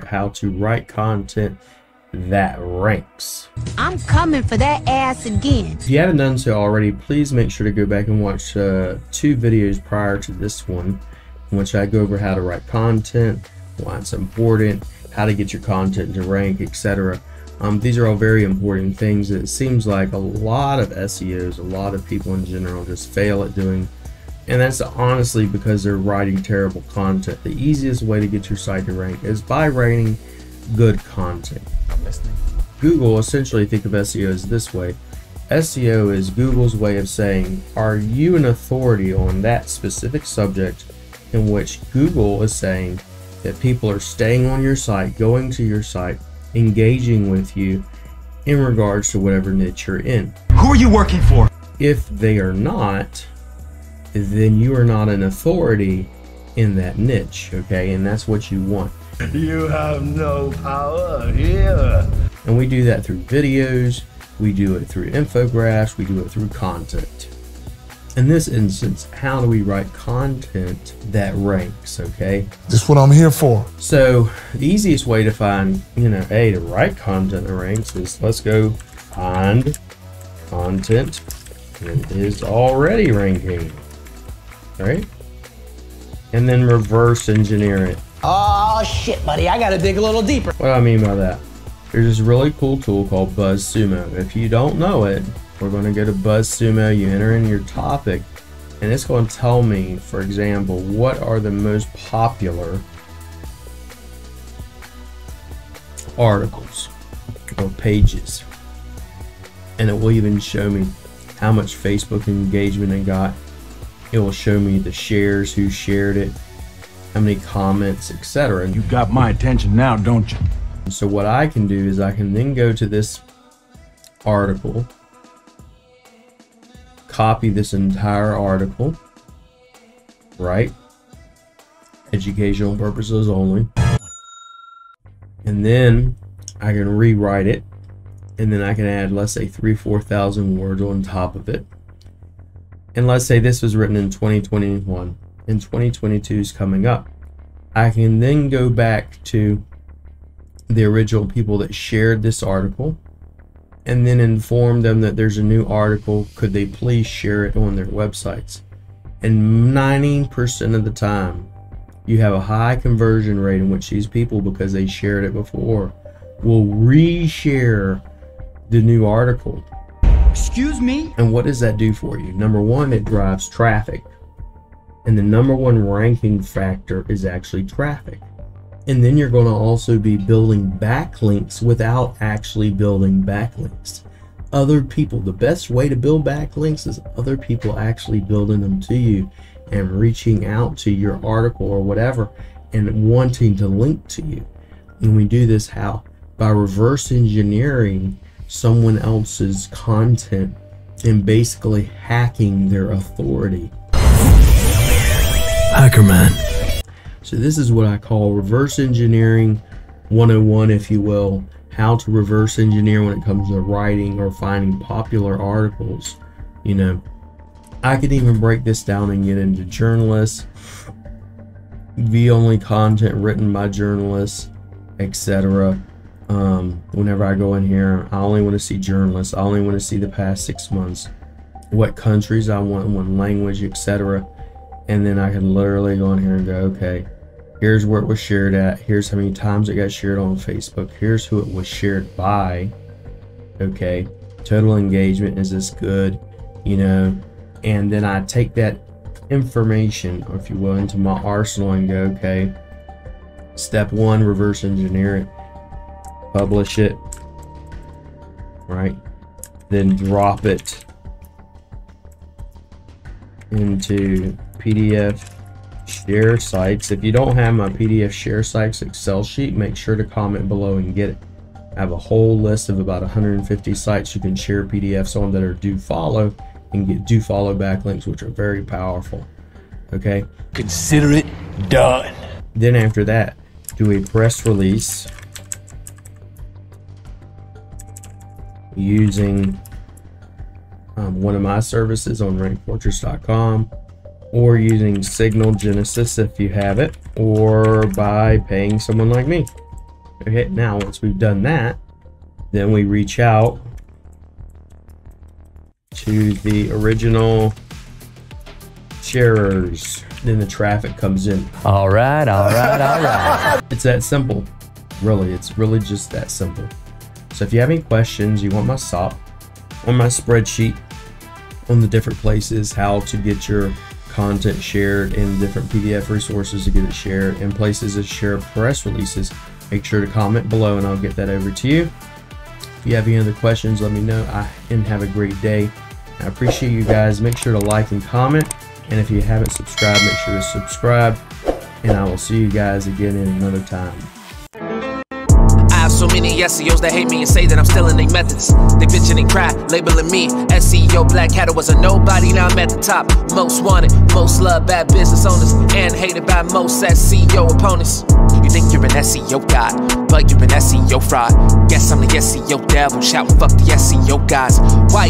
how to write content that ranks. I'm coming for that ass again. If you haven't done so already, please make sure to go back and watch 2 videos prior to this one, in which I go over how to write content, why it's important, how to get your content to rank, etc. These are all very important things that it seems like a lot of SEOs, a lot of people in general just fail at doing. And that's honestly because they're writing terrible content. The easiest way to get your site to rank is by writing good content. I'm listening. Google essentially, think of SEO as this way. SEO is Google's way of saying, are you an authority on that specific subject, in which Google is saying that people are staying on your site, going to your site, engaging with you in regards to whatever niche you're in. Who are you working for? If they are not, then you are not an authority in that niche, okay? And that's what you want. You have no power here. And we do that through videos, we do it through infographics, we do it through content. In this instance, how do we write content that ranks, okay? That's what I'm here for. So the easiest way to find, to write content that ranks is, let's go find content that is already ranking, right? And then reverse engineer it. Oh shit, buddy, I gotta dig a little deeper. What do I mean by that? There's this really cool tool called BuzzSumo. If you don't know it, we're going to go to BuzzSumo, you enter in your topic, and it's going to tell me, for example, what are the most popular articles or pages. And it will even show me how much Facebook engagement it got. It will show me the shares, who shared it, how many comments, etc. You got my attention now, don't you? So what I can do is I can then go to this article, copy this entire article, right? Educational purposes only. And then I can rewrite it, and then I can add, let's say, 3,000-4,000 words on top of it. And let's say this was written in 2021 and 2022 is coming up. I can then go back to the original people that shared this article and then inform them that there's a new article. Could they please share it on their websites? And 90% of the time, you have a high conversion rate in which these people, because they shared it before, will reshare the new article. Excuse me? And what does that do for you? Number one, it drives traffic. And the number one ranking factor is actually traffic. And then you're going to also be building backlinks without actually building backlinks. Other people, the best way to build backlinks is other people actually building them to you and reaching out to your article or whatever and wanting to link to you. And we do this how? By reverse engineering someone else's content and basically hacking their authority. Hackerman. So this is what I call reverse engineering 101, if you will. How to reverse engineer when it comes to writing or finding popular articles. I could even break this down and get into journalists, view-only content written by journalists, etc. Whenever I go in here, I only want to see journalists. I only want to see the past 6 months, what countries I want, what language, etc. And then I can literally go in here and go, okay, here's where it was shared at. Here's how many times it got shared on Facebook. Here's who it was shared by. Okay, total engagement, is this good? And then I take that information, or if you will, into my arsenal and go, okay, step one, reverse engineer it, publish it, right? Then drop it into PDF share sites. If you don't have my PDF share sites Excel sheet, make sure to comment below and get it. I have a whole list of about 150 sites you can share PDFs on that are do follow and get do follow backlinks, which are very powerful. Okay, Consider it done. then after that, do a press release using one of my services on rankfortress.com, or using Signal Genesis if you have it, or by paying someone like me. Okay, now once we've done that, then we reach out to the original sharers. Then the traffic comes in. All right, all right, all right. It's that simple. Really, it's really just that simple. So if you have any questions, you want my SOP, on my spreadsheet, on the different places, how to get your content shared in different PDF resources to get it shared, and places to share press releases, make sure to comment below and I'll get that over to you. If you have any other questions, let me know. And have a great day. I appreciate you guys. Make sure to like and comment. And if you haven't subscribed, make sure to subscribe. And I will see you guys again in another time. I have so many SEOs that hate me and say that I'm stealing their methods. They bitch and they cry, labeling me SEO Black Hat. Was a nobody, now I'm at the top. Most wanted, most loved, bad business owners, and hated by most SEO opponents. You think you're an SEO god, but you're an SEO fraud. Guess I'm the SEO devil, shouting fuck the SEO guys. Why